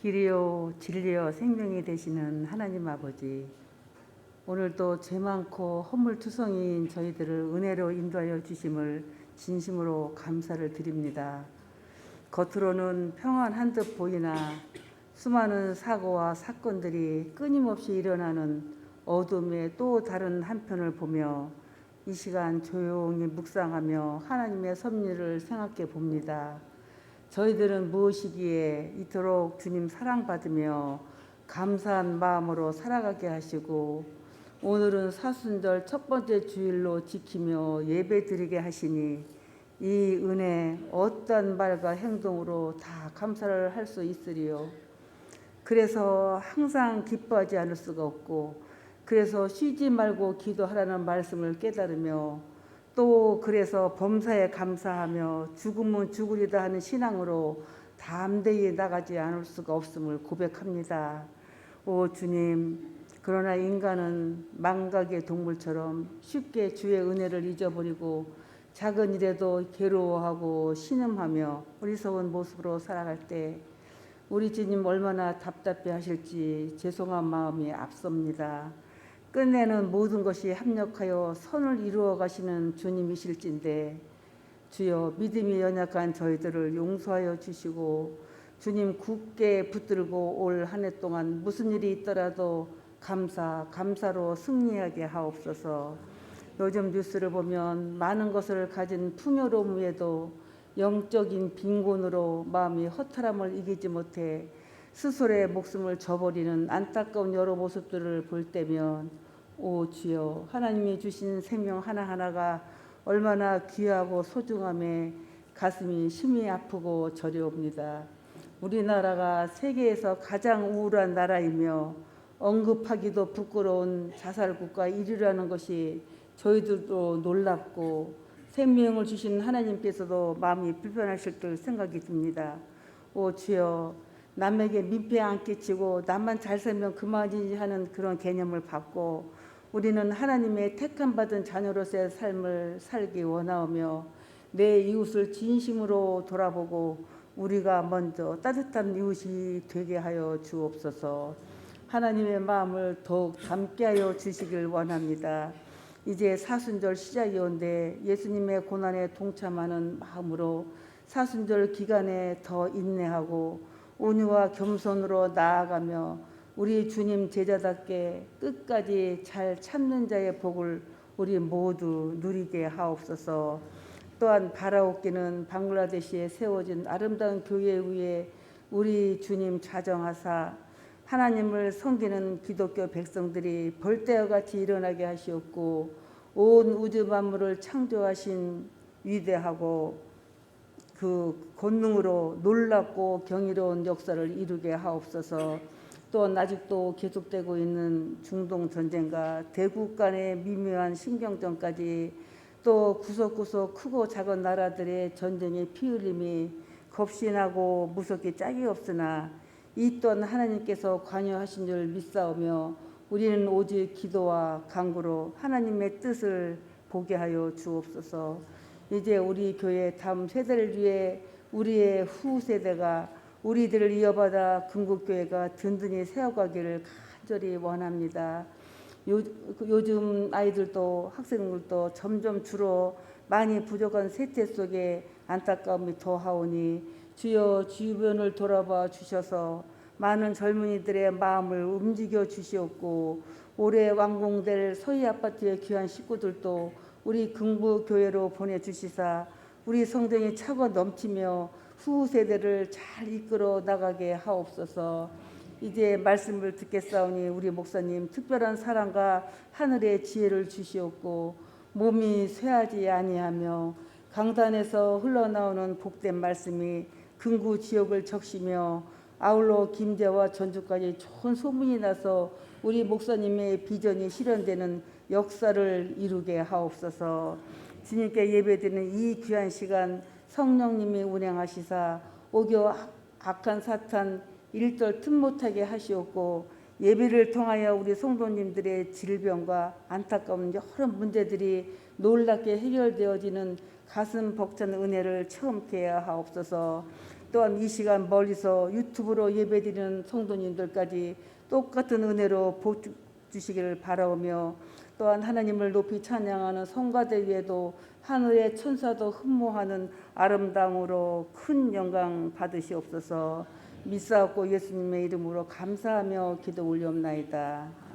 길이요 진리요 생명이 되시는 하나님 아버지, 오늘도 죄 많고 허물투성이인 저희들을 은혜로 인도하여 주심을 진심으로 감사를 드립니다. 겉으로는 평안한 듯 보이나 수많은 사고와 사건들이 끊임없이 일어나는 어둠의 또 다른 한편을 보며 이 시간 조용히 묵상하며 하나님의 섭리를 생각해 봅니다. 저희들은 무엇이기에 이토록 주님 사랑받으며 감사한 마음으로 살아가게 하시고 오늘은 사순절 첫 번째 주일로 지키며 예배 드리게 하시니 이 은혜 어떠한 말과 행동으로 다 감사를 할 수 있으리요. 그래서 항상 기뻐하지 않을 수가 없고, 그래서 쉬지 말고 기도하라는 말씀을 깨달으며, 또 그래서 범사에 감사하며 죽으면 죽으리다 하는 신앙으로 담대히 나가지 않을 수가 없음을 고백합니다. 오 주님, 그러나 인간은 망각의 동물처럼 쉽게 주의 은혜를 잊어버리고 작은 일에도 괴로워하고 신음하며 어리석은 모습으로 살아갈 때 우리 주님 얼마나 답답해 하실지 죄송한 마음이 앞섭니다. 끝내는 모든 것이 합력하여 선을 이루어 가시는 주님이실진데 주여, 믿음이 연약한 저희들을 용서하여 주시고 주님 굳게 붙들고 올 한 해 동안 무슨 일이 있더라도 감사로 승리하게 하옵소서. 요즘 뉴스를 보면 많은 것을 가진 풍요로움 위에도 영적인 빈곤으로 마음이 허탈함을 이기지 못해 스스로의 목숨을 저버리는 안타까운 여러 모습들을 볼 때면 오 주여, 하나님이 주신 생명 하나하나가 얼마나 귀하고 소중함에 가슴이 심히 아프고 저려옵니다. 우리나라가 세계에서 가장 우울한 나라이며 언급하기도 부끄러운 자살국가 1위라는 것이 저희들도 놀랍고 생명을 주신 하나님께서도 마음이 불편하실 듯 생각이 듭니다. 오 주여, 남에게 민폐 안 끼치고 나만 잘 살면 그만이지 하는 그런 개념을 받고 우리는 하나님의 택함받은 자녀로서의 삶을 살기 원하오며 내 이웃을 진심으로 돌아보고 우리가 먼저 따뜻한 이웃이 되게 하여 주옵소서. 하나님의 마음을 더욱 담게 하여 주시길 원합니다. 이제 사순절 시작이 온데 예수님의 고난에 동참하는 마음으로 사순절 기간에 더 인내하고 온유와 겸손으로 나아가며 우리 주님 제자답게 끝까지 잘 참는 자의 복을 우리 모두 누리게 하옵소서. 또한 바라옵기는 방글라데시에 세워진 아름다운 교회 위에 우리 주님 자정하사 하나님을 섬기는 기독교 백성들이 벌떼와같이 일어나게 하시옵고 온 우주 만물을 창조하신 위대하고 그 권능으로 놀랍고 경이로운 역사를 이루게 하옵소서. 또한 아직도 계속되고 있는 중동 전쟁과 대국 간의 미묘한 신경전까지 또 구석구석 크고 작은 나라들의 전쟁의 피 흘림이 겁신하고 무섭게 짝이 없으나 이 또한 하나님께서 관여하신 줄 믿사오며 우리는 오직 기도와 간구로 하나님의 뜻을 보게 하여 주옵소서. 이제 우리 교회 다음 세대를 위해 우리의 후세대가 우리들을 이어받아 금국교회가 든든히 세워가기를 간절히 원합니다. 요즘 아이들도 학생들도 점점 줄어 많이 부족한 세태 속에 안타까움이 더하오니 주여, 주변을 돌아봐 주셔서 많은 젊은이들의 마음을 움직여 주시옵고 올해 완공될 서희 아파트의 귀한 식구들도 우리 금구교회로 보내주시사 우리 성전이 차고 넘치며 후세대를 잘 이끌어 나가게 하옵소서. 이제 말씀을 듣겠사오니 우리 목사님 특별한 사랑과 하늘의 지혜를 주시옵고 몸이 쇠하지 아니하며 강단에서 흘러나오는 복된 말씀이 금구 지역을 적시며 아울러 김제와 전주까지 좋은 소문이 나서 우리 목사님의 비전이 실현되는 역사를 이루게 하옵소서. 주님께 예배드리는 이 귀한 시간 성령님이 운행하시사 오교 악한 사탄 일절 틈 못하게 하시옵고 예배를 통하여 우리 성도님들의 질병과 안타까운 여러 문제들이 놀랍게 해결되어지는 가슴 벅찬 은혜를 체험케 하옵소서. 또한 이 시간 멀리서 유튜브로 예배드리는 성도님들까지 똑같은 은혜로 복 주시기를 바라오며, 또한 하나님을 높이 찬양하는 성가대 위에도 하늘의 천사도 흠모하는 아름다움으로 큰 영광 받으시옵소서. 믿사옵고 예수님의 이름으로 감사하며 기도 올리옵나이다.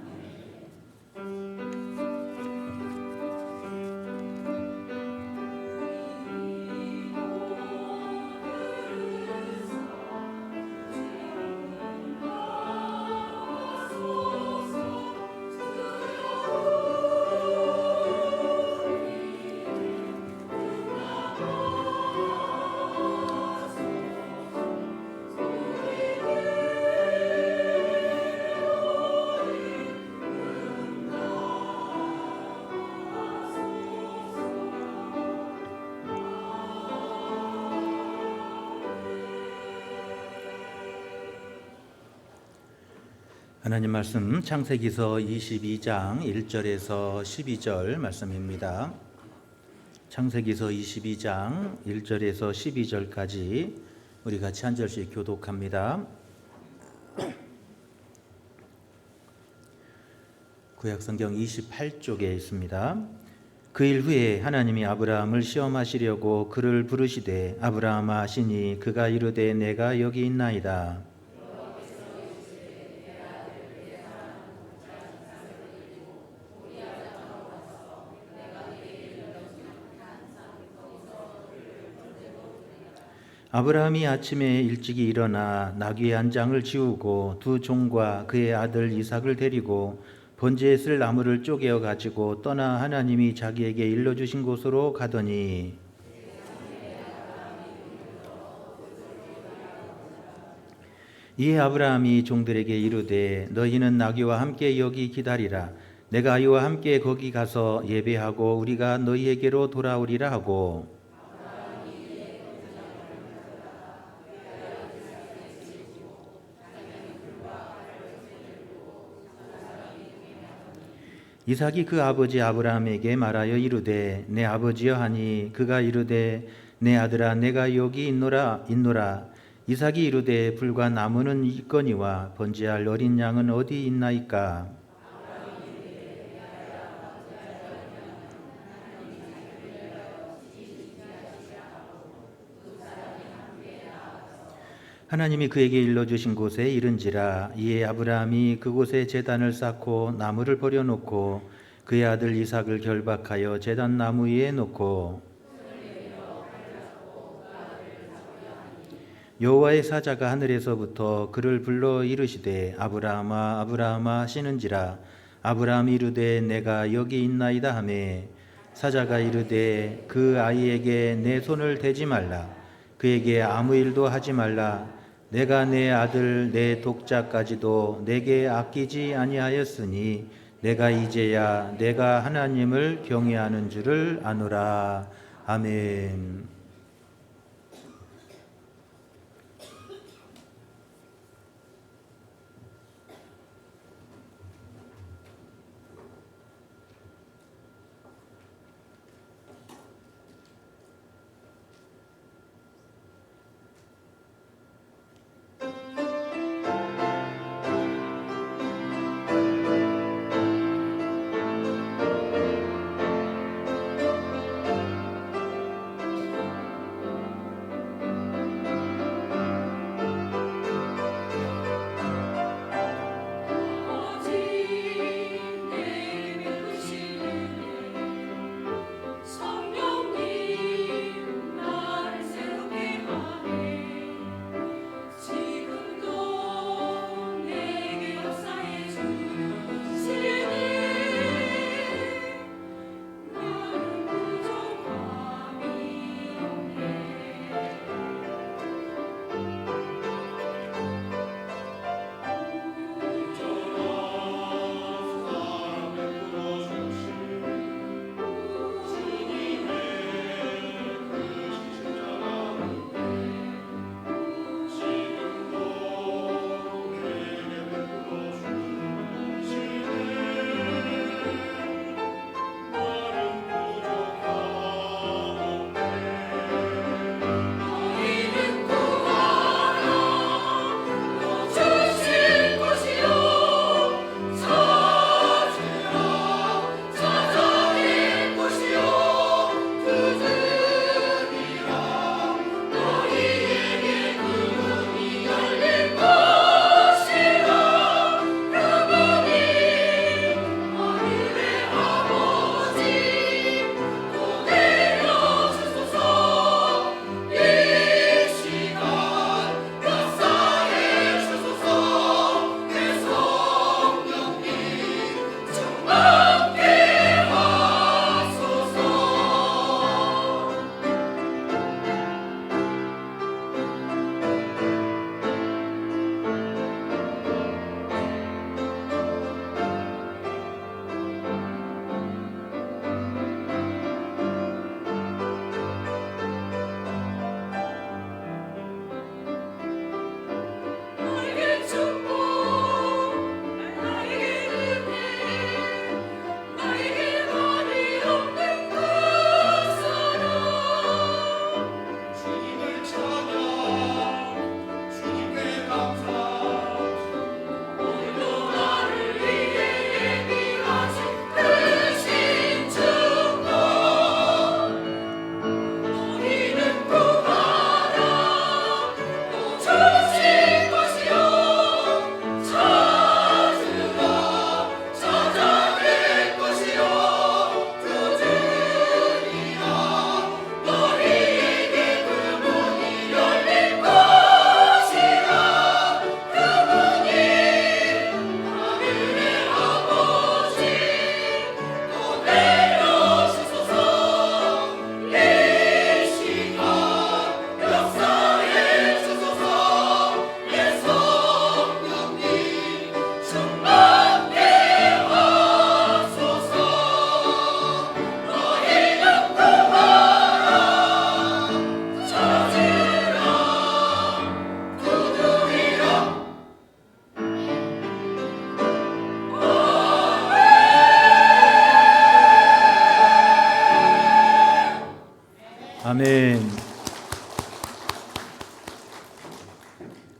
하나님 말씀 창세기서 22장 1절에서 12절 말씀입니다. 창세기서 22장 1절에서 12절까지 우리 같이 한 절씩 교독합니다. 구약성경 28쪽에 있습니다. 그 일 후에 하나님이 아브라함을 시험하시려고 그를 부르시되 아브라함아 하시니 그가 이르되 내가 여기 있나이다. 아브라함이 아침에 일찍이 일어나 나귀 한 장을 지우고 두 종과 그의 아들 이삭을 데리고 번제에 쓸 나무를 쪼개어 가지고 떠나 하나님이 자기에게 일러주신 곳으로 가더니 이에 아브라함이 종들에게 이르되 너희는 나귀와 함께 여기 기다리라. 내가 아이와 함께 거기 가서 예배하고 우리가 너희에게로 돌아오리라 하고 이삭이 그 아버지 아브라함에게 말하여 이르되 내 아버지여 하니 그가 이르되 내 아들아 내가 여기 있노라. 이삭이 이르되 불과 나무는 있거니와 번제할 어린 양은 어디 있나이까. 하나님이 그에게 일러주신 곳에 이른지라. 이에 아브라함이 그곳에 제단을 쌓고 나무를 버려놓고 그의 아들 이삭을 결박하여 제단 나무 위에 놓고 여호와의 사자가 하늘에서부터 그를 불러 이르시되 아브라함아 아브라함아 하시는지라. 아브라함이 이르되 내가 여기 있나이다 하매 사자가 이르되 그 아이에게 내 손을 대지 말라. 그에게 아무 일도 하지 말라. 내가 내 아들 내 독자까지도 내게 아끼지 아니하였으니 내가 이제야 내가 하나님을 경외하는 줄을 아노라. 아멘.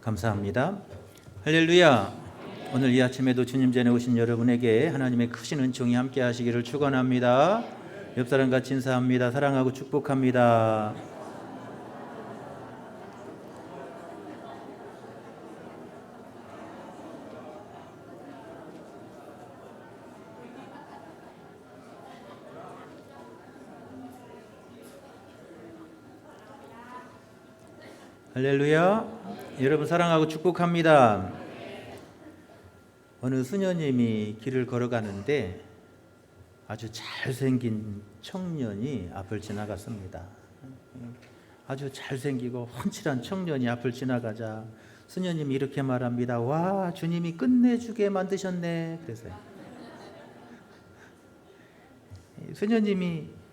감사합니다. 할렐루야. 오늘 이 아침에도 주님 전에 오신 여러분에게 하나님의 크신 은총이 함께 하시기를 축원합니다. 옆 사람 같이 인사합니다. 사랑하고 축복합니다. 할렐루야. 여러분 사랑하고 축복합니다. 어느 수녀님이 길을 걸어가는데 아주 잘생긴 청년이 앞을 지나갔습니다. 아주 잘생기고 훤칠한 청년이 앞을 지나가자 수녀님이 이렇게 말합니다. 와, 주님이 끝내주게 만드셨네. 그래서요. 수녀님이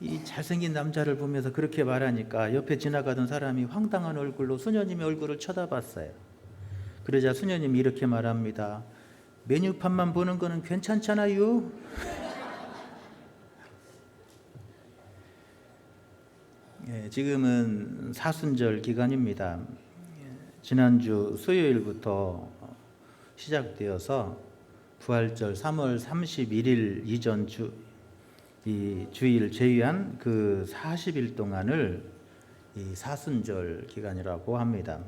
이 잘생긴 남자를 보면서 그렇게 말하니까 옆에 지나가던 사람이 황당한 얼굴로 수녀님의 얼굴을 쳐다봤어요. 그러자 수녀님이 이렇게 말합니다. 메뉴판만 보는 거는 괜찮잖아요. 지금은 사순절 기간입니다. 지난주 수요일부터 시작되어서 부활절 3월 31일 이전 이 주일 제외한 그 40일 동안을 이 사순절 기간이라고 합니다.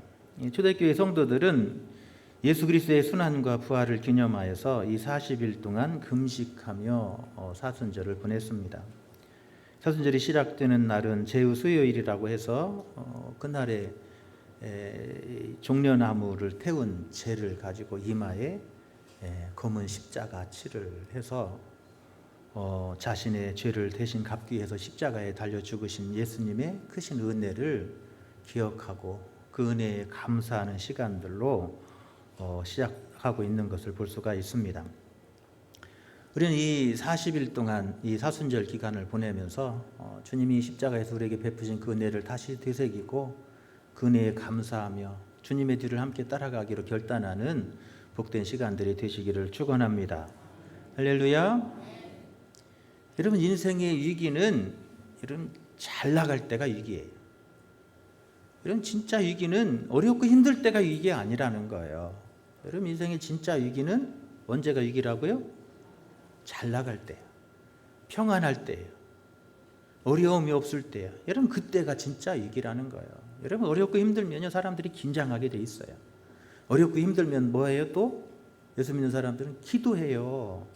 초대교회 성도들은 예수 그리스도의 순환과 부활을 기념하여서 이 40일 동안 금식하며 사순절을 보냈습니다. 사순절이 시작되는 날은 제후 수요일이라고 해서 그날에 종려나무를 태운 재를 가지고 이마에 검은 십자가 칠을 해서 자신의 죄를 대신 갚기 위해서 십자가에 달려 죽으신 예수님의 크신 은혜를 기억하고 그 은혜에 감사하는 시간들로 시작하고 있는 것을 볼 수가 있습니다. 우리는 이 40일 동안 이 사순절 기간을 보내면서 주님이 십자가에서 우리에게 베푸신 그 은혜를 다시 되새기고 그 은혜에 감사하며 주님의 뒤를 함께 따라가기로 결단하는 복된 시간들이 되시기를 축원합니다. 할렐루야. 여러분 인생의 위기는 여러분 잘 나갈 때가 위기예요. 여러분 진짜 위기는 어렵고 힘들 때가 위기가 아니라는 거예요. 여러분 인생의 진짜 위기는 언제가 위기라고요? 잘 나갈 때요. 평안할 때요. 어려움이 없을 때요. 여러분 그때가 진짜 위기라는 거예요. 여러분 어렵고 힘들면요 사람들이 긴장하게 돼 있어요. 어렵고 힘들면 뭐해요 또? 예수 믿는 사람들은 기도해요.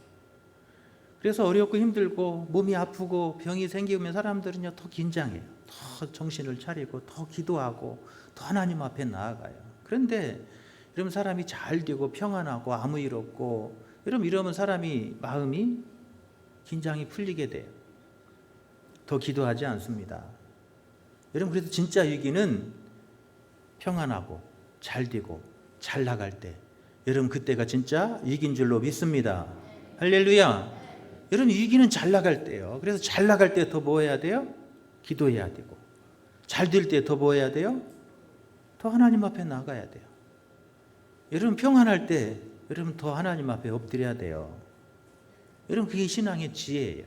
그래서 어렵고 힘들고 몸이 아프고 병이 생기면 사람들은요 더 긴장해요. 더 정신을 차리고 더 기도하고 더 하나님 앞에 나아가요. 그런데 이러면 사람이 잘 되고 평안하고 아무 일 없고 이러면 사람이 마음이 긴장이 풀리게 돼요. 더 기도하지 않습니다. 여러분 그래서 진짜 위기는 평안하고 잘 되고 잘 나갈 때 여러분 그때가 진짜 위기인 줄로 믿습니다. 할렐루야. 여러분 위기는 잘 나갈 때요. 그래서 잘 나갈 때 더 뭐 해야 돼요? 기도해야 되고 잘 될 때 더 뭐 해야 돼요? 더 하나님 앞에 나가야 돼요. 여러분 평안할 때 여러분 더 하나님 앞에 엎드려야 돼요. 여러분 그게 신앙의 지혜예요.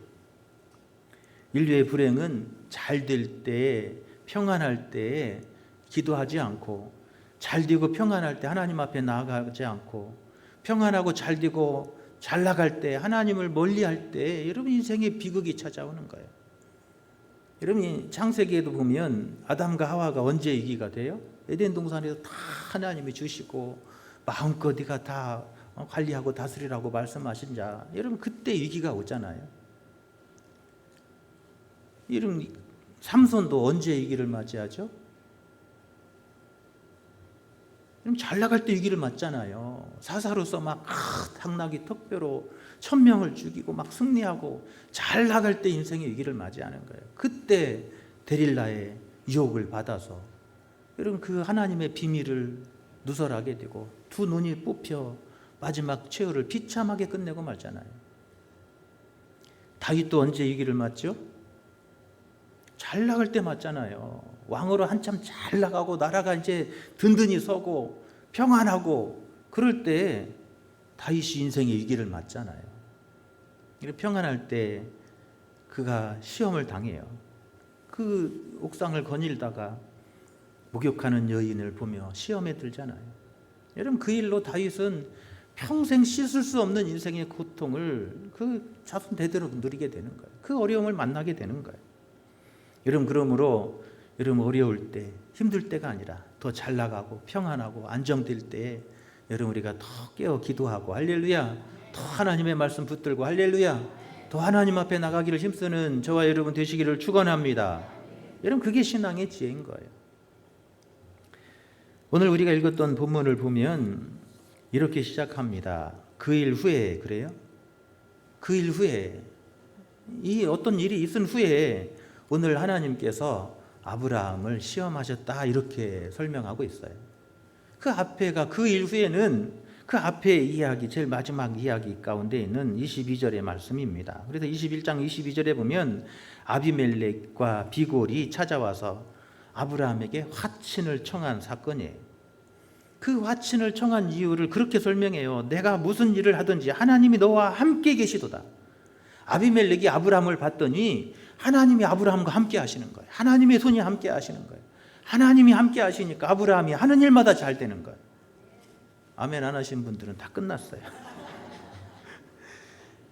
인류의 불행은 잘 될 때 평안할 때 기도하지 않고 잘 되고 평안할 때 하나님 앞에 나아가지 않고 평안하고 잘 되고 잘 나갈 때 하나님을 멀리할 때 여러분 인생의 비극이 찾아오는 거예요. 여러분 창세기에도 보면 아담과 하와가 언제 위기가 돼요? 에덴 동산에서 다 하나님이 주시고 마음껏 네가 다 관리하고 다스리라고 말씀하신 자 여러분 그때 위기가 오잖아요. 여러분 삼손도 언제 위기를 맞이하죠? 그럼 잘 나갈 때 위기를 맞잖아요. 사사로서 막 당나귀 턱뼈로 1000명을 죽이고 막 승리하고 잘 나갈 때 인생의 위기를 맞이하는 거예요. 그때 데릴라의 유혹을 받아서 여러분 그 하나님의 비밀을 누설하게 되고 두 눈이 뽑혀 마지막 최후를 비참하게 끝내고 말잖아요. 다윗도 언제 위기를 맞죠? 잘 나갈 때 맞잖아요. 왕으로 한참 잘 나가고 나라가 이제 든든히 서고 평안하고 그럴 때 다윗이 인생의 위기를 맞잖아요. 평안할 때 그가 시험을 당해요. 그 옥상을 거닐다가 목욕하는 여인을 보며 시험에 들잖아요. 여러분 그 일로 다윗은 평생 씻을 수 없는 인생의 고통을 그 자손 대대로 누리게 되는 거예요. 그 어려움을 만나게 되는 거예요. 여러분 그러므로 여러분 어려울 때 힘들 때가 아니라 더 잘 나가고 평안하고 안정될 때 여러분 우리가 더 깨어 기도하고 할렐루야 더 하나님의 말씀 붙들고 할렐루야 더 하나님 앞에 나가기를 힘쓰는 저와 여러분 되시기를 축원합니다. 여러분 그게 신앙의 지혜인 거예요. 오늘 우리가 읽었던 본문을 보면 이렇게 시작합니다. 그 일 후에 그래요? 그 일 후에 이 어떤 일이 있은 후에 오늘 하나님께서 아브라함을 시험하셨다 이렇게 설명하고 있어요. 그 앞에가 그 일 후에는 그 앞에 이야기 제일 마지막 이야기 가운데 있는 22절의 말씀입니다. 그래서 21장 22절에 보면 아비멜렉과 비골이 찾아와서 아브라함에게 화친을 청한 사건이에요. 그 화친을 청한 이유를 그렇게 설명해요. 내가 무슨 일을 하든지 하나님이 너와 함께 계시도다. 아비멜렉이 아브라함을 봤더니 하나님이 아브라함과 함께 하시는 거예요. 하나님의 손이 함께 하시는 거예요. 하나님이 함께 하시니까 아브라함이 하는 일마다 잘 되는 거예요. 아멘 안 하신 분들은 다 끝났어요.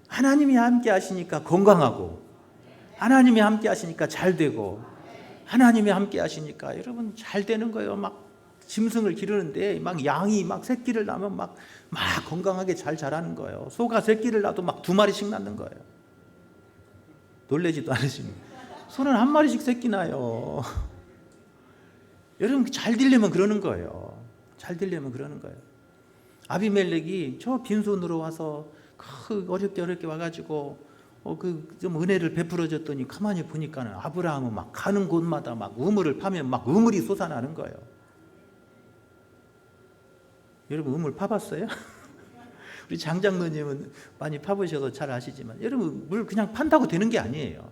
하나님이 함께 하시니까 건강하고 하나님이 함께 하시니까 잘 되고 하나님이 함께 하시니까 여러분 잘 되는 거예요. 막 짐승을 기르는데 막 양이 막 새끼를 낳으면 막 건강하게 잘 자라는 거예요. 소가 새끼를 낳아도 막 2마리씩 낳는 거예요. 놀래지도 않으시면 소는 1마리씩 새끼 낳아요. 여러분 잘 되려면 그러는 거예요. 잘 되려면 그러는 거예요. 아비멜렉이 저 빈손으로 와서 어렵게 와가지고 좀 은혜를 베풀어 줬더니 가만히 보니까는 아브라함은 막 가는 곳마다 막 우물을 파면 막 우물이 솟아나는 거예요. 여러분 우물 파봤어요? 우리 장장로님은 많이 파보셔서 잘 아시지만 여러분 물 그냥 판다고 되는 게 아니에요.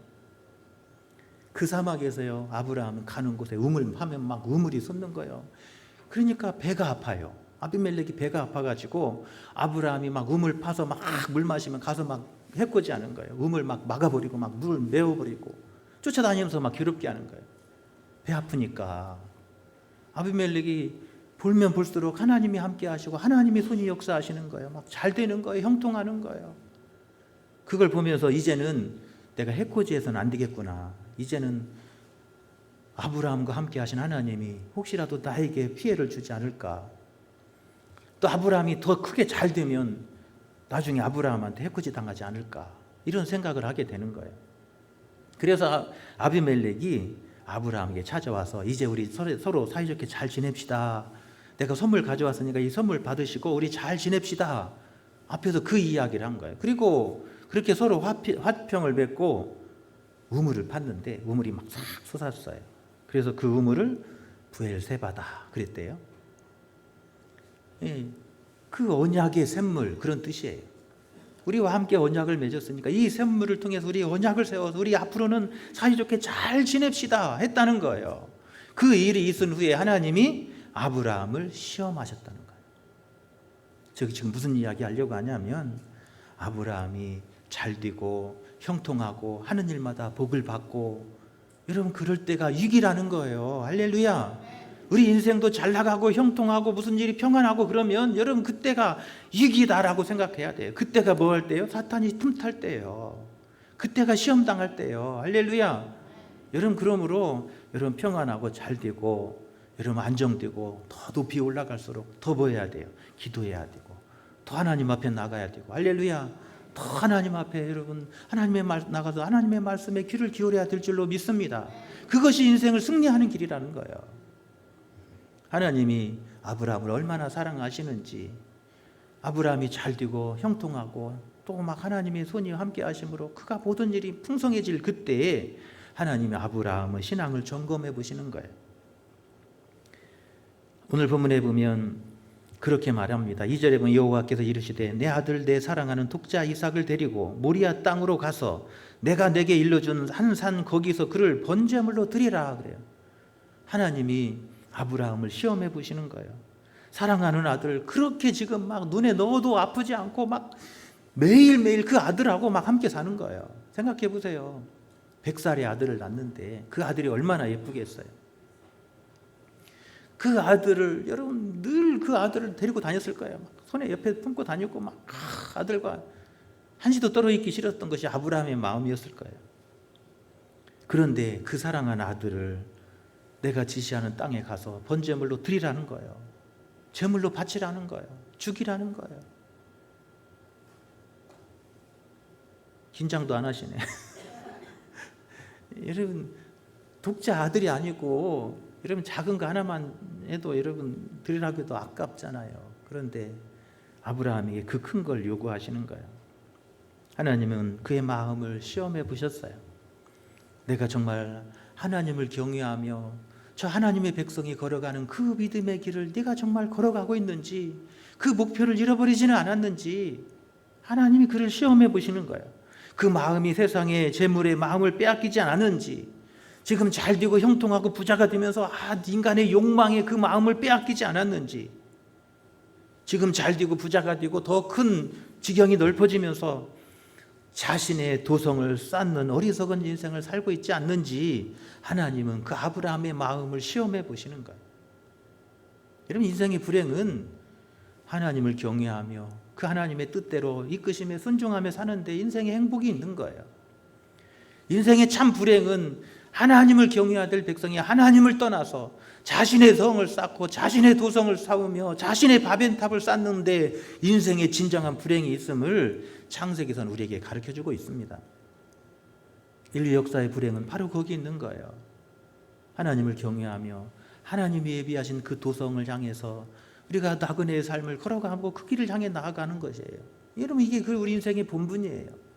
그 사막에서요 아브라함은 가는 곳에 우물 파면 막 우물이 솟는 거예요. 그러니까 배가 아파요. 아비멜렉이 배가 아파가지고 아브라함이 막 우물 파서 막 물 마시면 가서 막 해코지 하는 거예요. 우물 막 막아버리고 막 물 메워버리고 쫓아다니면서 막 괴롭게 하는 거예요. 배 아프니까 아비멜렉이 볼면 볼수록 하나님이 함께 하시고 하나님이 손이 역사하시는 거예요. 막 잘 되는 거예요. 형통하는 거예요. 그걸 보면서 이제는 내가 해코지해서는 안 되겠구나. 이제는 아브라함과 함께 하신 하나님이 혹시라도 나에게 피해를 주지 않을까. 또 아브라함이 더 크게 잘 되면 나중에 아브라함한테 해코지 당하지 않을까. 이런 생각을 하게 되는 거예요. 그래서 아비멜렉이 아브라함에게 찾아와서 이제 우리 서로 사이좋게 잘 지냅시다. 내가 선물 가져왔으니까 이 선물 받으시고 우리 잘 지냅시다. 앞에서 그 이야기를 한 거예요. 그리고 그렇게 서로 화평을 맺고 우물을 팠는데 우물이 막 싹 솟았어요. 그래서 그 우물을 부엘세바다 그랬대요. 예, 그 언약의 샘물 그런 뜻이에요. 우리와 함께 언약을 맺었으니까 이 샘물을 통해서 우리 언약을 세워서 우리 앞으로는 사이좋게 잘 지냅시다 했다는 거예요. 그 일이 있은 후에 하나님이 아브라함을 시험하셨다는 거예요. 저기 지금 무슨 이야기 하려고 하냐면 아브라함이 잘 되고 형통하고 하는 일마다 복을 받고 여러분 그럴 때가 위기라는 거예요. 할렐루야. 우리 인생도 잘 나가고 형통하고 무슨 일이 평안하고 그러면 여러분 그때가 위기다라고 생각해야 돼요. 그때가 뭐 할 때요? 사탄이 틈탈 때예요. 그때가 시험 당할 때예요. 할렐루야. 여러분 그러므로 여러분 평안하고 잘 되고 여러분 안정되고 더 높이 올라갈수록 더 뭐 해야 돼요? 기도해야 되고 더 하나님 앞에 나가야 되고 할렐루야. 더 하나님 앞에 여러분 하나님의 나가서 하나님의 말씀에 귀를 기울여야 될 줄로 믿습니다. 그것이 인생을 승리하는 길이라는 거예요. 하나님이 아브라함을 얼마나 사랑하시는지 아브라함이 잘 되고 형통하고 또 막 하나님의 손이 함께 하심으로 그가 모든 일이 풍성해질 그때에 하나님이 아브라함의 신앙을 점검해 보시는 거예요. 오늘 본문에 보면 그렇게 말합니다. 2절에 보면 여호와께서 이르시되 내 아들 내 사랑하는 독자 이삭을 데리고 모리아 땅으로 가서 내가 내게 일러준 한 산 거기서 그를 번제물로 드리라 그래요. 하나님이 아브라함을 시험해 보시는 거예요. 사랑하는 아들 그렇게 지금 막 눈에 넣어도 아프지 않고 막 매일매일 그 아들하고 막 함께 사는 거예요. 생각해 보세요. 100살의 아들을 낳는데 그 아들이 얼마나 예쁘겠어요. 그 아들을, 여러분 늘 그 아들을 데리고 다녔을 거예요. 막 손에 옆에 품고 다녔고 막 아들과 한시도 떨어 있기 싫었던 것이 아브라함의 마음이었을 거예요. 그런데 그 사랑한 아들을 내가 지시하는 땅에 가서 번제물로 드리라는 거예요. 제물로 바치라는 거예요. 죽이라는 거예요. 긴장도 안 하시네. 여러분 독자 아들이 아니고 여러분 작은 거 하나만 해도 여러분 드리라고 해도 아깝잖아요. 그런데 아브라함에게 그 큰 걸 요구하시는 거예요. 하나님은 그의 마음을 시험해 보셨어요. 내가 정말 하나님을 경외하며 저 하나님의 백성이 걸어가는 그 믿음의 길을 네가 정말 걸어가고 있는지, 그 목표를 잃어버리지는 않았는지 하나님이 그를 시험해 보시는 거예요. 그 마음이 세상의 재물에 마음을 빼앗기지 않았는지, 지금 잘 되고 형통하고 부자가 되면서 인간의 욕망에 그 마음을 빼앗기지 않았는지, 지금 잘 되고 부자가 되고 더 큰 지경이 넓어지면서 자신의 도성을 쌓는 어리석은 인생을 살고 있지 않는지 하나님은 그 아브라함의 마음을 시험해 보시는 거예요. 여러분 인생의 불행은 하나님을 경외하며 그 하나님의 뜻대로 이끄심에 순종하며 사는데 인생의 행복이 있는 거예요. 인생의 참 불행은 하나님을 경외해야 될 백성이 하나님을 떠나서 자신의 성을 쌓고 자신의 도성을 쌓으며 자신의 바벤탑을 쌓는데 인생의 진정한 불행이 있음을 창세기서는 우리에게 가르쳐주고 있습니다. 인류 역사의 불행은 바로 거기 있는 거예요. 하나님을 경외하며 하나님이 예비하신 그 도성을 향해서 우리가 나그네의 삶을 걸어가고 그 길을 향해 나아가는 것이에요. 여러분 이게 우리 인생의 본분이에요.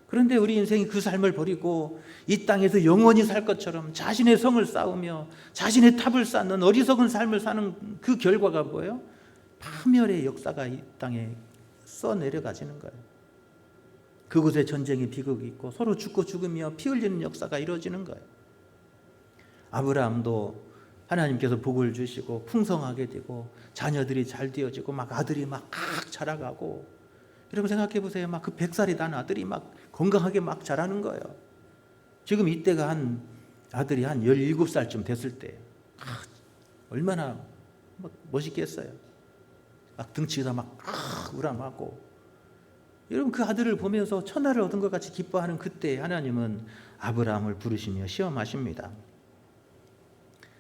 그런데 우리 인생이 그 삶을 버리고 이 땅에서 영원히 살 것처럼 자신의 성을 쌓으며 자신의 탑을 쌓는 어리석은 삶을 사는 그 결과가 뭐예요? 파멸의 역사가 이 땅에 써내려가지는 거예요. 그곳에 전쟁의 비극이 있고 서로 죽고 죽으며 피 흘리는 역사가 이루어지는 거예요. 아브라함도 하나님께서 복을 주시고 풍성하게 되고 자녀들이 잘 되어지고 막 아들이 막 자라가고, 여러분 생각해 보세요. 막 그 100살이 난 아들이 막 건강하게 막 자라는 거예요. 지금 이때가 한 아들이 한 17살쯤 됐을 때 얼마나 멋있겠어요. 막 등치가 막 우람하고, 여러분 그 아들을 보면서 천하를 얻은 것 같이 기뻐하는 그때 하나님은 아브라함을 부르시며 시험하십니다.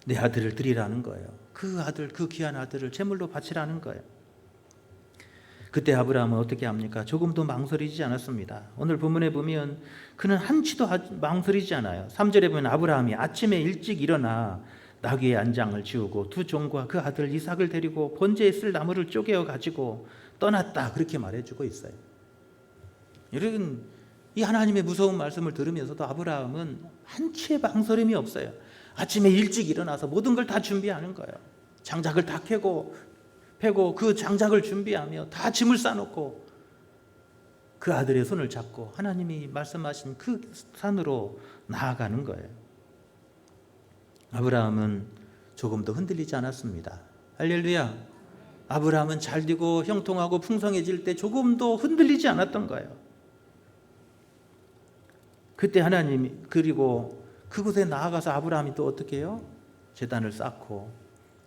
내 아들을 드리라는 거예요. 그 아들, 그 귀한 아들을 제물로 바치라는 거예요. 그때 아브라함은 어떻게 합니까? 조금도 망설이지 않았습니다. 오늘 본문에 보면 그는 한치도 망설이지 않아요. 3절에 보면 아브라함이 아침에 일찍 일어나 나귀의 안장을 지우고 두 종과 그 아들 이삭을 데리고 번제에 쓸 나무를 쪼개어 가지고 떠났다, 그렇게 말해주고 있어요. 여러분 이 하나님의 무서운 말씀을 들으면서도 아브라함은 한치의 망설임이 없어요. 아침에 일찍 일어나서 모든 걸 다 준비하는 거예요. 장작을 다 패고 그 장작을 준비하며 다 짐을 싸놓고 그 아들의 손을 잡고 하나님이 말씀하신 그 산으로 나아가는 거예요. 아브라함은 조금도 흔들리지 않았습니다. 할렐루야. 아브라함은 잘 되고 형통하고 풍성해질 때 조금도 흔들리지 않았던 거예요. 그때 하나님이, 그리고 그곳에 나아가서 아브라함이 또 어떻게 해요? 제단을 쌓고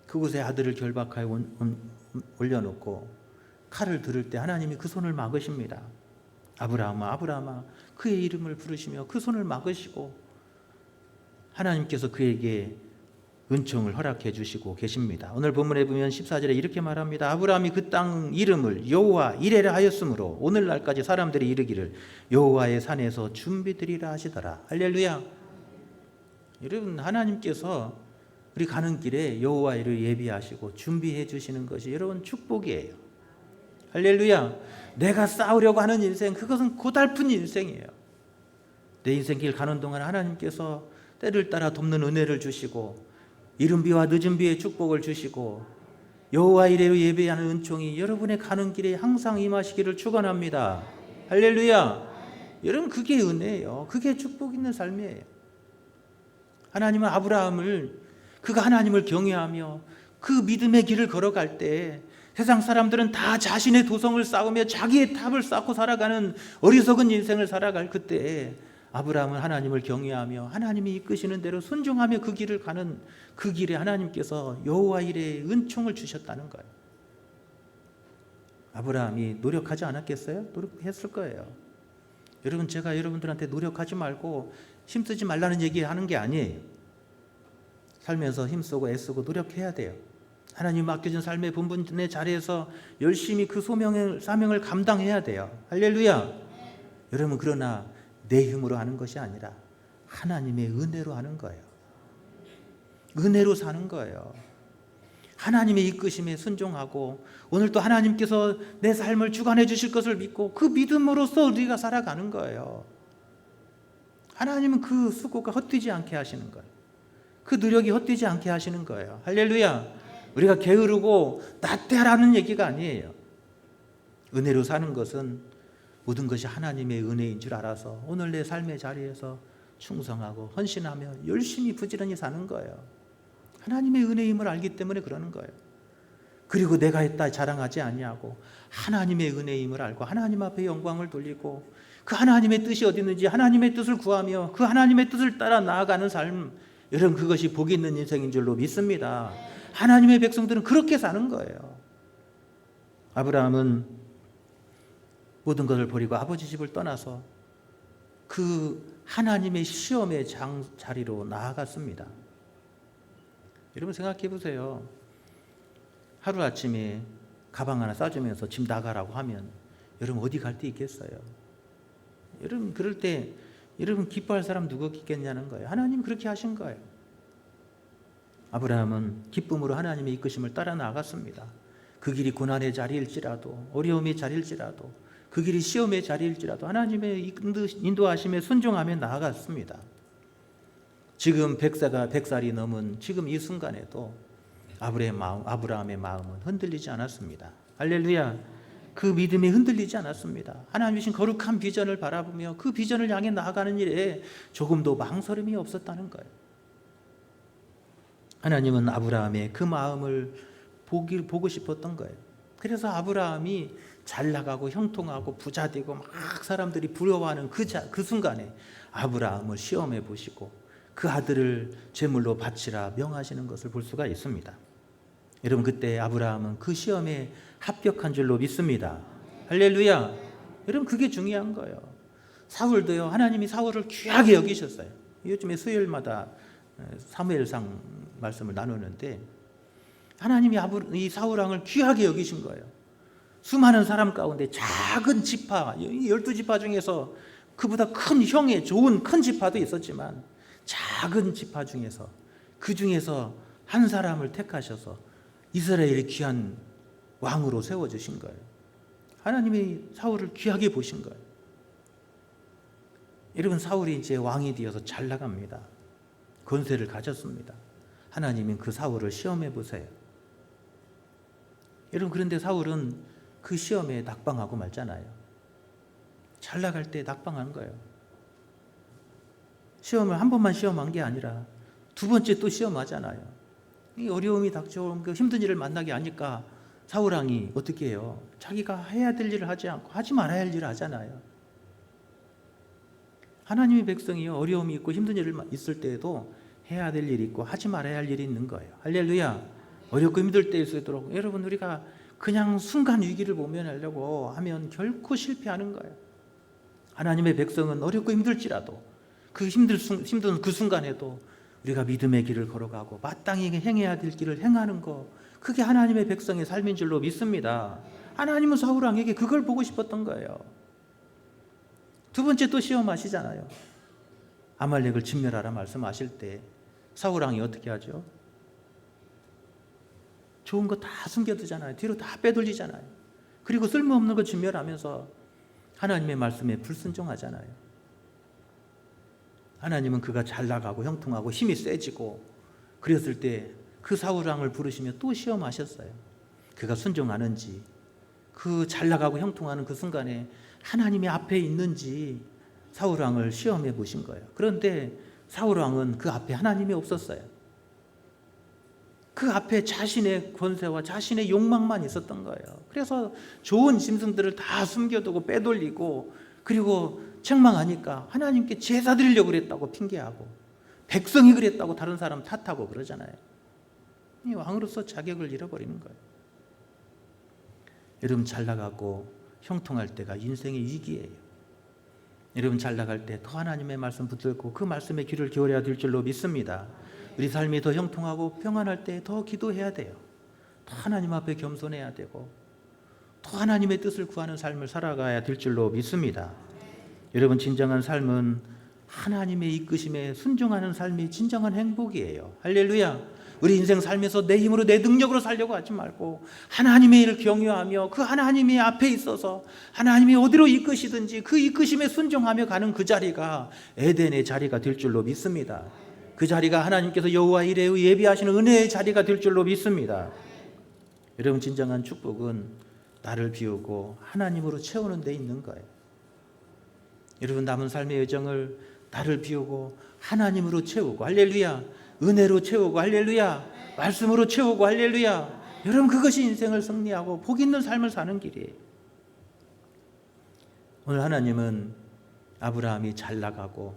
그곳에 아들을 결박하여 올려놓고 칼을 들을 때 하나님이 그 손을 막으십니다. 아브라함아, 아브라함아, 그의 이름을 부르시며 그 손을 막으시고 하나님께서 그에게 은총을 허락해 주시고 계십니다. 오늘 본문에 보면 14절에 이렇게 말합니다. 아브라함이 그 땅 이름을 여호와 이레라 하였으므로 오늘날까지 사람들이 이르기를 여호와의 산에서 준비드리라 하시더라. 할렐루야. 여러분 하나님께서 우리 가는 길에 여호와 이를 예비하시고 준비해 주시는 것이 여러분 축복이에요. 할렐루야. 내가 싸우려고 하는 인생, 그것은 고달픈 인생이에요. 내 인생길 가는 동안 하나님께서 때를 따라 돕는 은혜를 주시고 이른비와 늦은비의 축복을 주시고 여호와 이레로 예배하는 은총이 여러분의 가는 길에 항상 임하시기를 축원합니다. 할렐루야. 여러분 그게 은혜예요. 그게 축복 있는 삶이에요. 하나님은 아브라함을, 그가 하나님을 경외하며 그 믿음의 길을 걸어갈 때 세상 사람들은 다 자신의 도성을 쌓으며 자기의 탑을 쌓고 살아가는 어리석은 인생을 살아갈 그때 아브라함은 하나님을 경외하며 하나님이 이끄시는 대로 순종하며 그 길을 가는 그 길에 하나님께서 여호와 이레의 은총을 주셨다는 거예요. 아브라함이 노력하지 않았겠어요? 노력했을 거예요. 여러분, 제가 여러분들한테 노력하지 말고 힘쓰지 말라는 얘기하는 게 아니에요. 살면서 힘쓰고 애쓰고 노력해야 돼요. 하나님 맡겨준 삶의 본분의 자리에서 열심히 그 사명을 감당해야 돼요. 할렐루야. 여러분, 그러나 내 힘으로 하는 것이 아니라 하나님의 은혜로 하는 거예요. 은혜로 사는 거예요. 하나님의 이끄심에 순종하고 오늘 또 하나님께서 내 삶을 주관해 주실 것을 믿고 그 믿음으로써 우리가 살아가는 거예요. 하나님은 그 수고가 헛되지 않게 하시는 거예요. 그 노력이 헛되지 않게 하시는 거예요. 할렐루야. 우리가 게으르고 나태하라는 얘기가 아니에요. 은혜로 사는 것은 모든 것이 하나님의 은혜인 줄 알아서 오늘 내 삶의 자리에서 충성하고 헌신하며 열심히 부지런히 사는 거예요. 하나님의 은혜임을 알기 때문에 그러는 거예요. 그리고 내가 했다 자랑하지 아니하고 하나님의 은혜임을 알고 하나님 앞에 영광을 돌리고 그 하나님의 뜻이 어디 있는지 하나님의 뜻을 구하며 그 하나님의 뜻을 따라 나아가는 삶, 여러분, 그것이 복이 있는 인생인 줄로 믿습니다. 하나님의 백성들은 그렇게 사는 거예요. 아브라함은 모든 것을 버리고 아버지 집을 떠나서 그 하나님의 시험의 자리로 나아갔습니다. 여러분, 생각해 보세요. 하루아침에 가방 하나 싸주면서 집 나가라고 하면 여러분 어디 갈 데 있겠어요? 여러분, 그럴 때 여러분 기뻐할 사람 누가 있겠냐는 거예요. 하나님 그렇게 하신 거예요. 아브라함은 기쁨으로 하나님의 이끄심을 따라 나아갔습니다. 그 길이 고난의 자리일지라도 어려움의 자리일지라도 그 길이 시험의 자리일지라도 하나님의 인도하심에 순종하며 나아갔습니다. 지금 100살이 넘은 지금 이 순간에도 아브라함의 마음은 흔들리지 않았습니다. 할렐루야. 그 믿음이 흔들리지 않았습니다. 하나님 주신 거룩한 비전을 바라보며 그 비전을 향해 나아가는 일에 조금도 망설임이 없었다는 거예요. 하나님은 아브라함의 그 마음을 보고 싶었던 거예요. 그래서 아브라함이 잘 나가고 형통하고 부자 되고 막 사람들이 부러워하는 그 순간에 아브라함을 시험해 보시고 그 아들을 제물로 바치라 명하시는 것을 볼 수가 있습니다. 여러분, 그때 아브라함은 그 시험에 합격한 줄로 믿습니다. 할렐루야. 여러분, 그게 중요한 거예요. 사울도요, 하나님이 사울을 귀하게 여기셨어요. 요즘에 수요일마다 사무엘상 말씀을 나누는데 하나님이 이 사울 왕을 귀하게 여기신 거예요. 수많은 사람 가운데 작은 지파, 12지파 중에서 그보다 큰 형의 좋은 큰 지파도 있었지만 작은 지파 중에서 그 중에서 한 사람을 택하셔서 이스라엘의 귀한 왕으로 세워주신 거예요. 하나님이 사울을 귀하게 보신 거예요. 여러분, 사울이 이제 왕이 되어서 잘 나갑니다. 권세를 가졌습니다. 하나님은 그 사울을 시험해 보세요. 여러분, 그런데 사울은 그 시험에 낙방하고 말잖아요. 잘 나갈 때 낙방한 거예요. 시험을 한 번만 시험한 게 아니라 두 번째 또 시험하잖아요. 이 어려움이 닥쳐온 그 힘든 일을 만나게 하니까 사울왕이 어떻게 해요? 자기가 해야 될 일을 하지 않고 하지 말아야 할 일을 하잖아요. 하나님의 백성이 어려움이 있고 힘든 일을 있을 때에도 해야 될 일이 있고 하지 말아야 할 일이 있는 거예요. 할렐루야. 어렵고 힘들 때일수록 여러분, 우리가 그냥 순간 위기를 모면하려고 하면 결코 실패하는 거예요. 하나님의 백성은 어렵고 힘들지라도 그 힘든 그 순간에도 우리가 믿음의 길을 걸어가고 마땅히 행해야 될 길을 행하는 거, 그게 하나님의 백성의 삶인 줄로 믿습니다. 하나님은 사울 왕에게 그걸 보고 싶었던 거예요. 두 번째 또 시험하시잖아요. 아말렉을 진멸하라 말씀하실 때 사울 왕이 어떻게 하죠? 좋은 거 다 숨겨두잖아요. 뒤로 다 빼돌리잖아요. 그리고 쓸모없는 거 진멸하면서 하나님의 말씀에 불순종하잖아요. 하나님은 그가 잘 나가고 형통하고 힘이 세지고 그랬을 때 그 사울 왕을 부르시며 또 시험하셨어요. 그가 순종하는지, 그 잘 나가고 형통하는 그 순간에 하나님이 앞에 있는지 사울 왕을 시험해 보신 거예요. 그런데 사울 왕은 그 앞에 하나님이 없었어요. 그 앞에 자신의 권세와 자신의 욕망만 있었던 거예요. 그래서 좋은 짐승들을 다 숨겨두고 빼돌리고 그리고 책망하니까 하나님께 제사 드리려고 그랬다고 핑계하고 백성이 그랬다고 다른 사람 탓하고 그러잖아요. 이 왕으로서 자격을 잃어버리는 거예요. 여러분, 잘 나가고 형통할 때가 인생의 위기예요. 여러분, 잘 나갈 때 더 하나님의 말씀 붙들고 그 말씀에 귀를 기울여야 될 줄로 믿습니다. 우리 삶이 더 형통하고 평안할 때 더 기도해야 돼요. 더 하나님 앞에 겸손해야 되고 더 하나님의 뜻을 구하는 삶을 살아가야 될 줄로 믿습니다. 여러분, 진정한 삶은 하나님의 이끄심에 순종하는 삶이 진정한 행복이에요. 할렐루야. 우리 인생 삶에서 내 힘으로 내 능력으로 살려고 하지 말고 하나님의 일을 경유하며 그 하나님의 앞에 있어서 하나님이 어디로 이끄시든지 그 이끄심에 순종하며 가는 그 자리가 에덴의 자리가 될 줄로 믿습니다. 그 자리가 하나님께서 여호와 이레의 예비하시는 은혜의 자리가 될 줄로 믿습니다. 여러분, 진정한 축복은 나를 비우고 하나님으로 채우는 데 있는 거예요. 여러분, 남은 삶의 여정을 나를 비우고 하나님으로 채우고 할렐루야, 은혜로 채우고 할렐루야, 말씀으로 채우고 할렐루야. 여러분, 그것이 인생을 승리하고 복 있는 삶을 사는 길이에요. 오늘 하나님은 아브라함이 잘 나가고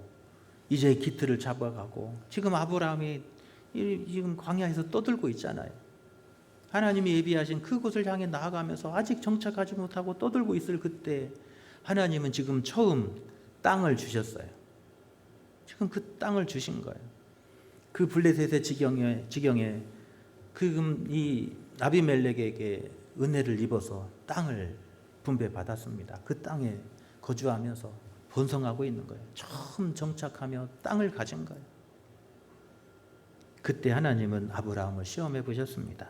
이제 기틀을 잡아가고 지금 아브라함이 지금 광야에서 떠들고 있잖아요. 하나님이 예비하신 그곳을 향해 나아가면서 아직 정착하지 못하고 떠들고 있을 그때 하나님은 지금 처음 땅을 주셨어요. 지금 그 땅을 주신 거예요. 그 블레셋의 지경에 이 아비멜렉에게 은혜를 입어서 땅을 분배받았습니다. 그 땅에 거주하면서 번성하고 있는 거예요. 처음 정착하며 땅을 가진 거예요. 그때 하나님은 아브라함을 시험해 보셨습니다.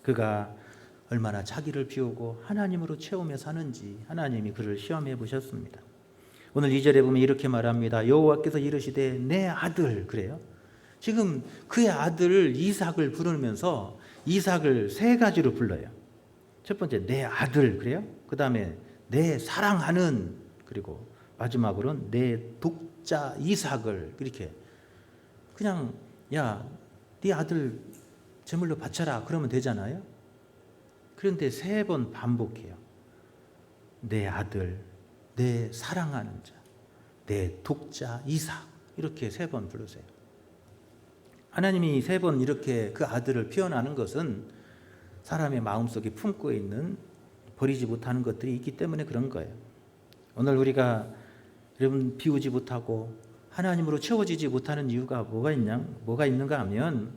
그가 얼마나 자기를 비우고 하나님으로 채우며 사는지 하나님이 그를 시험해 보셨습니다. 오늘 2절에 보면 이렇게 말합니다. 여호와께서 이르시되 내 아들, 그래요. 지금 그의 아들 이삭을 부르면서 이삭을 세 가지로 불러요. 첫 번째 내 아들, 그래요. 그 다음에 내 사랑하는, 그리고 마지막으로는 내 독자 이삭을, 이렇게 그냥 야, 네 아들 제물로 바쳐라 그러면 되잖아요. 그런데 3번 반복해요. 내 아들, 내 사랑하는 자, 내 독자 이삭, 이렇게 3번 부르세요. 하나님이 3번 이렇게 그 아들을 표현하는 것은 사람의 마음속에 품고 있는 버리지 못하는 것들이 있기 때문에 그런 거예요. 오늘 우리가 여러분 비우지 못하고 하나님으로 채워지지 못하는 이유가 뭐가 있는가 하면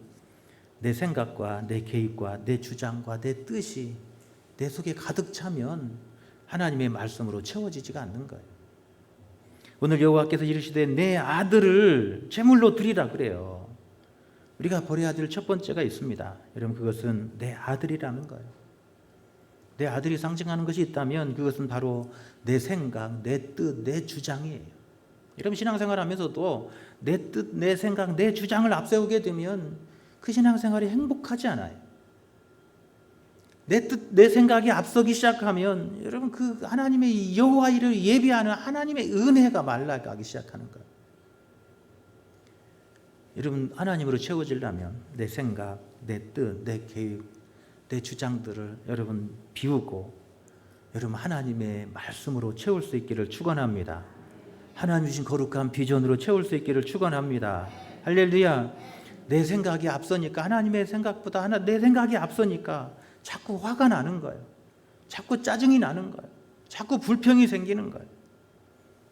내 생각과 내 계획과 내 주장과 내 뜻이 내 속에 가득 차면 하나님의 말씀으로 채워지지가 않는 거예요. 오늘 여호와께서 이르시되 내 아들을 제물로 드리라 그래요. 우리가 버려야 될 첫 번째가 있습니다. 여러분, 그것은 내 아들이라는 거예요. 내 아들이 상징하는 것이 있다면 그것은 바로 내 생각, 내 뜻, 내 주장이에요. 여러분, 신앙생활하면서도 내 뜻, 내 생각, 내 주장을 앞세우게 되면 그 신앙생활이 행복하지 않아요. 내 뜻, 내 생각이 앞서기 시작하면 여러분 그 하나님의 여호와 이를 예비하는 하나님의 은혜가 말라가기 시작하는 거예요. 여러분, 하나님으로 채워지려면 내 생각, 내 뜻, 내 계획, 내 주장들을 여러분 비우고 여러분 하나님의 말씀으로 채울 수 있기를 축원합니다. 하나님 주신 거룩한 비전으로 채울 수 있기를 축원합니다. 할렐루야. 내 생각이 앞서니까 하나님의 생각보다 내 생각이 앞서니까 자꾸 화가 나는 거예요. 자꾸 짜증이 나는 거예요. 자꾸 불평이 생기는 거예요.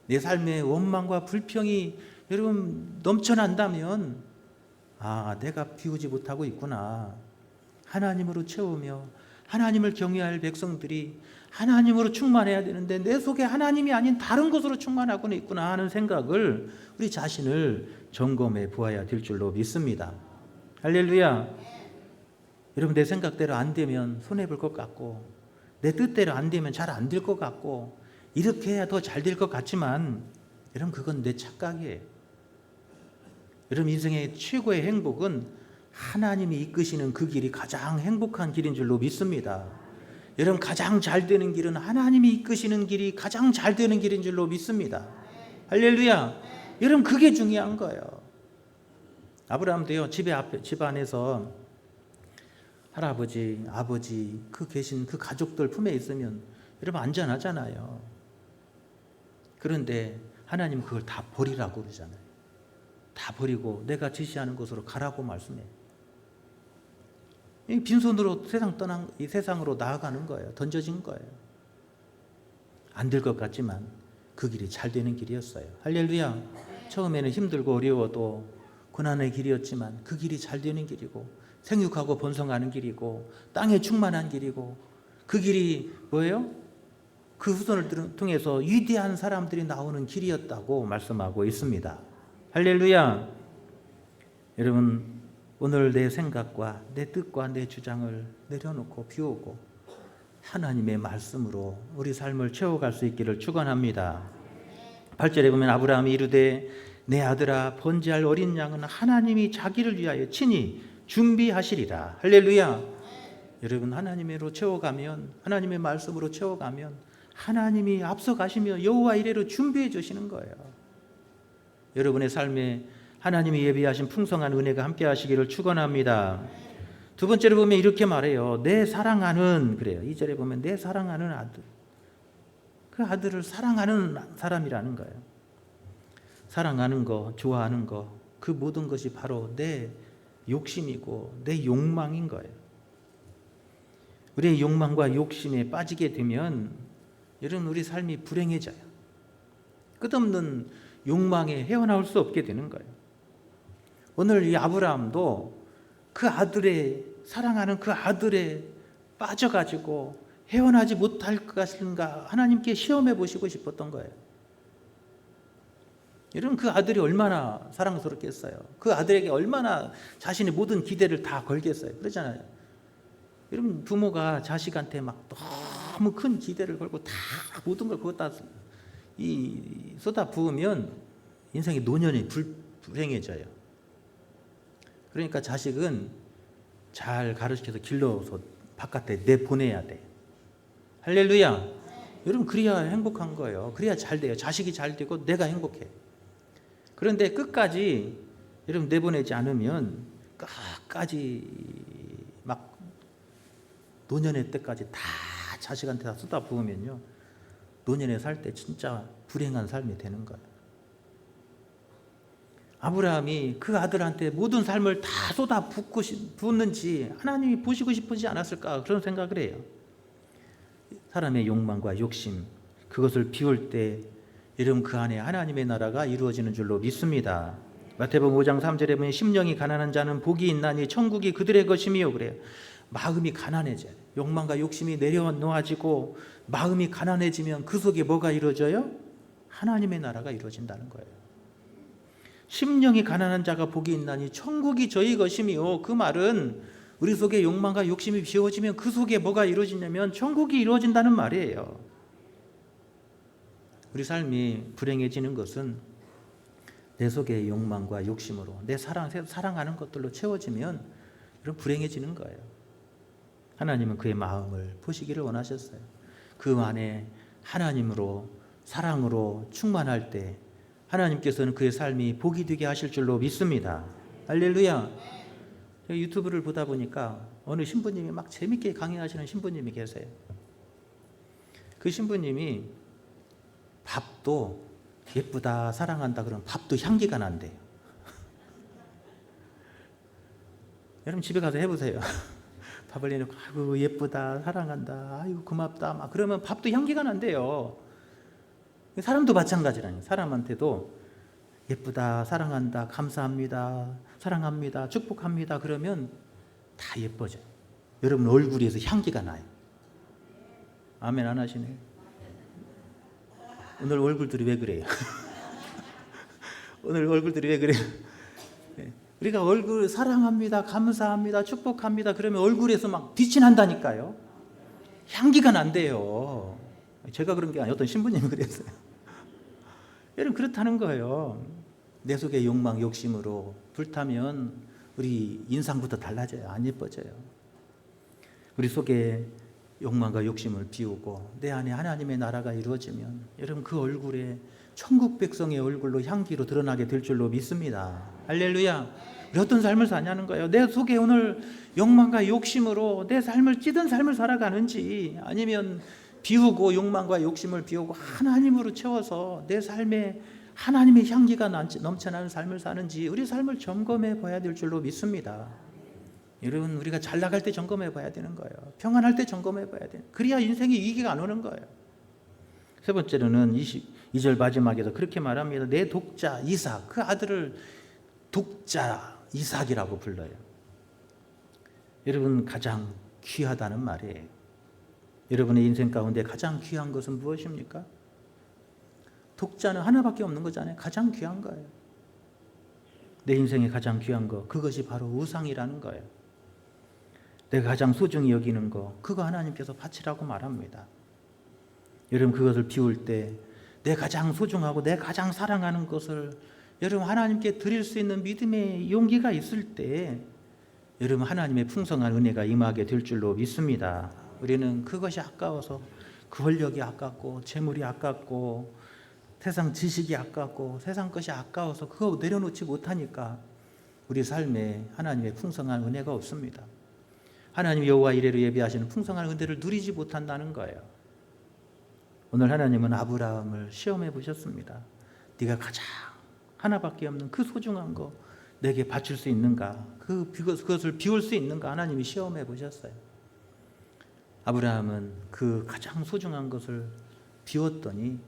내 삶에 원망과 불평이 여러분 넘쳐난다면 내가 비우지 못하고 있구나. 하나님으로 채우며 하나님을 경외할 백성들이 하나님으로 충만해야 되는데 내 속에 하나님이 아닌 다른 것으로 충만하고는 있구나 하는 생각을 우리 자신을 점검해 보아야 될 줄로 믿습니다. 할렐루야. 여러분, 내 생각대로 안 되면 손해볼 것 같고 내 뜻대로 안 되면 잘 안 될 것 같고 이렇게 해야 더 잘 될 것 같지만 여러분, 그건 내 착각이에요. 여러분, 인생의 최고의 행복은 하나님이 이끄시는 그 길이 가장 행복한 길인 줄로 믿습니다. 여러분, 가장 잘 되는 길은 하나님이 이끄시는 길이 가장 잘 되는 길인 줄로 믿습니다. 할렐루야. 여러분, 그게 중요한 거예요. 아브라함도요, 집 안에서 할아버지, 아버지 계신 그 가족들 품에 있으면 여러분 안전하잖아요. 그런데 하나님 그걸 다 버리라고 그러잖아요. 다 버리고 내가 지시하는 곳으로 가라고 말씀해요. 빈손으로 이 세상으로 나아가는 거예요. 던져진 거예요. 안 될 것 같지만 그 길이 잘 되는 길이었어요. 할렐루야. 처음에는 힘들고 어려워도 고난의 길이었지만 그 길이 잘 되는 길이고 생육하고 번성하는 길이고 땅에 충만한 길이고 그 길이 뭐예요? 그 후손을 통해서 위대한 사람들이 나오는 길이었다고 말씀하고 있습니다. 할렐루야. 여러분, 오늘 내 생각과 내 뜻과 내 주장을 내려놓고 비우고 하나님의 말씀으로 우리 삶을 채워갈 수 있기를 축원합니다. 8절에 보면 아브라함이 이르되 내 아들아 번제할 어린 양은 하나님이 자기를 위하여 친히 준비하시리라. 할렐루야. 여러분, 하나님으로 채워가면, 하나님의 말씀으로 채워가면 하나님이 앞서가시며 여호와 이레로 준비해 주시는 거예요. 여러분의 삶에 하나님이 예비하신 풍성한 은혜가 함께 하시기를 축원합니다. 두 번째로 보면 이렇게 말해요. 내 사랑하는, 그래요. 2절에 보면 내 사랑하는 아들. 그 아들을 사랑하는 사람이라는 거예요. 사랑하는 거, 좋아하는 거, 그 모든 것이 바로 내 욕심이고 내 욕망인 거예요. 우리의 욕망과 욕심에 빠지게 되면 여러분, 우리 삶이 불행해져요. 끝없는 욕망에 헤어나올 수 없게 되는 거예요. 오늘 이 아브라함도 그 아들의, 사랑하는 그 아들에 빠져가지고 헤어나지 못할 것인가 하나님께 시험해 보시고 싶었던 거예요. 여러분, 그 아들이 얼마나 사랑스럽겠어요. 그 아들에게 얼마나 자신의 모든 기대를 다 걸겠어요. 그러잖아요. 여러분, 부모가 자식한테 막 너무 큰 기대를 걸고 다 모든 걸 그거 다 쏟아 부으면 인생의 노년이 불행해져요. 그러니까 자식은 잘 가르쳐서 길러서 바깥에 내보내야 돼. 할렐루야. 여러분, 그래야 행복한 거예요. 그래야 잘 돼요. 자식이 잘 되고 내가 행복해. 그런데 끝까지 여러분 내보내지 않으면 끝까지 막 노년의 때까지 다 자식한테 다 쏟아 부으면요, 노년에 살 때 진짜 불행한 삶이 되는 거예요. 아브라함이 그 아들한테 모든 삶을 다 쏟아 붓는지 하나님이 보시고 싶으지 않았을까, 그런 생각을 해요. 사람의 욕망과 욕심, 그것을 비울 때 여러분, 그 안에 하나님의 나라가 이루어지는 줄로 믿습니다. 마태복음 5장 3절에 보면 심령이 가난한 자는 복이 있나니 천국이 그들의 것이며, 그래요. 마음이 가난해져요. 욕망과 욕심이 내려놓아지고 마음이 가난해지면 그 속에 뭐가 이루어져요? 하나님의 나라가 이루어진다는 거예요. 심령이 가난한 자가 복이 있나니 천국이 저희 것이며, 그 말은 우리 속에 욕망과 욕심이 비워지면 그 속에 뭐가 이루어지냐면 천국이 이루어진다는 말이에요. 우리 삶이 불행해지는 것은 내 속의 욕망과 욕심으로, 내 사랑하는 것들로 채워지면 여러분, 불행해지는 거예요. 하나님은 그의 마음을 보시기를 원하셨어요. 그 안에 하나님으로, 사랑으로 충만할 때 하나님께서는 그의 삶이 복이 되게 하실 줄로 믿습니다. 할렐루야. 유튜브를 보다 보니까 어느 신부님이 막 재밌게 강의하시는 신부님이 계세요. 그 신부님이 밥도 예쁘다, 사랑한다 그러면 밥도 향기가 난대요. 여러분, 집에 가서 해보세요. 밥을 내놓고 아이고 예쁘다, 사랑한다, 아이고 고맙다 막 그러면 밥도 향기가 난대요. 사람도 마찬가지라니. 사람한테도 예쁘다, 사랑한다, 감사합니다, 사랑합니다, 축복합니다 그러면 다 예뻐져요. 여러분 얼굴에서 향기가 나요. 아멘 안 하시네. 오늘 얼굴들이 왜 그래요? 오늘 얼굴들이 왜 그래요? 우리가 얼굴 사랑합니다, 감사합니다, 축복합니다 그러면 얼굴에서 막 빛이 난다니까요. 향기가 난대요. 제가 그런 게 아니에요. 어떤 신부님이 그랬어요. 여러분, 그렇다는 거예요. 내 속의 욕망, 욕심으로 불타면 우리 인상부터 달라져요. 안 예뻐져요. 우리 속에 욕망과 욕심을 비우고 내 안에 하나님의 나라가 이루어지면 여러분, 그 얼굴에 천국 백성의 얼굴로 향기로 드러나게 될 줄로 믿습니다. 할렐루야. 우리 어떤 삶을 사냐는 거예요. 내 속에 오늘 욕망과 욕심으로 내 삶을 찌든 삶을 살아가는지, 아니면 비우고 욕망과 욕심을 비우고 하나님으로 채워서 내 삶에 하나님의 향기가 넘쳐나는 삶을 사는지 우리 삶을 점검해 봐야 될 줄로 믿습니다. 여러분, 우리가 잘 나갈 때 점검해 봐야 되는 거예요. 평안할 때 점검해 봐야 돼요. 그래야 인생에 위기가 안 오는 거예요. 세 번째로는 22절 마지막에서 그렇게 말합니다. 내 독자 이삭, 그 아들을 독자 이삭이라고 불러요. 여러분, 가장 귀하다는 말이에요. 여러분의 인생 가운데 가장 귀한 것은 무엇입니까? 독자는 하나밖에 없는 거잖아요. 가장 귀한 거예요. 내 인생에 가장 귀한 거, 그것이 바로 우상이라는 거예요. 내가 가장 소중히 여기는 거, 그거 하나님께서 바치라고 말합니다. 여러분, 그것을 비울 때 내 가장 소중하고 내 가장 사랑하는 것을 여러분 하나님께 드릴 수 있는 믿음의 용기가 있을 때 여러분 하나님의 풍성한 은혜가 임하게 될 줄로 믿습니다. 우리는 그것이 아까워서, 그 권력이 아깝고 재물이 아깝고 세상 지식이 아깝고 세상 것이 아까워서 그거 내려놓지 못하니까 우리 삶에 하나님의 풍성한 은혜가 없습니다. 하나님 여호와 이레로 예비하시는 풍성한 은혜를 누리지 못한다는 거예요. 오늘 하나님은 아브라함을 시험해 보셨습니다. 네가 가장 하나밖에 없는 그 소중한 거 내게 바칠 수 있는가, 그것을 비울 수 있는가 하나님이 시험해 보셨어요. 아브라함은 그 가장 소중한 것을 비웠더니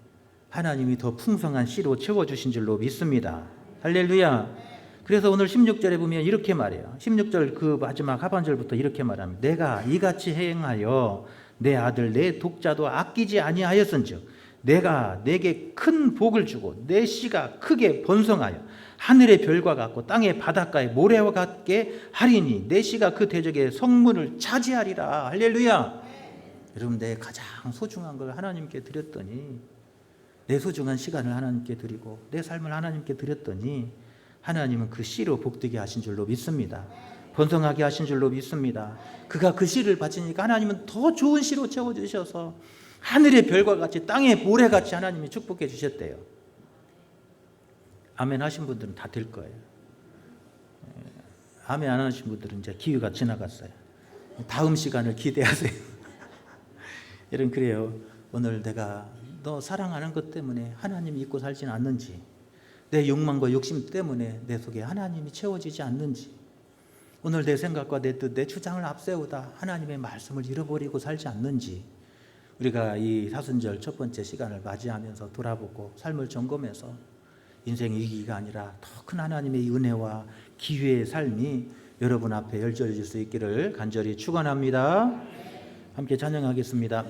하나님이 더 풍성한 씨로 채워주신 줄로 믿습니다. 할렐루야. 그래서 오늘 16절에 보면 이렇게 말해요. 16절 그 마지막 하반절부터 이렇게 말합니다. 내가 이같이 행하여 내 아들 내 독자도 아끼지 아니하였은즉 내가 내게 큰 복을 주고 내 씨가 크게 번성하여 하늘의 별과 같고 땅의 바닷가의 모래와 같게 하리니 내 씨가 그 대적의 성문을 차지하리라. 할렐루야. 여러분, 내 가장 소중한 걸 하나님께 드렸더니, 내 소중한 시간을 하나님께 드리고 내 삶을 하나님께 드렸더니 하나님은 그 씨로 복되게 하신 줄로 믿습니다. 번성하게 하신 줄로 믿습니다. 그가 그 씨를 바치니까 하나님은 더 좋은 씨로 채워주셔서 하늘의 별과 같이 땅의 모래같이 하나님이 축복해 주셨대요. 아멘 하신 분들은 다 될 거예요. 아멘 안 하신 분들은 이제 기회가 지나갔어요. 다음 시간을 기대하세요. 여러분, 그래요. 오늘 내가 너 사랑하는 것 때문에 하나님 잊고 살지는 않는지, 내 욕망과 욕심 때문에 내 속에 하나님이 채워지지 않는지, 오늘 내 생각과 내 뜻, 내 주장을 앞세우다 하나님의 말씀을 잃어버리고 살지 않는지, 우리가 이 사순절 첫 번째 시간을 맞이하면서 돌아보고 삶을 점검해서 인생의 위기가 아니라 더 큰 하나님의 은혜와 기회의 삶이 여러분 앞에 열려질 수 있기를 간절히 축원합니다. 함께 찬양하겠습니다.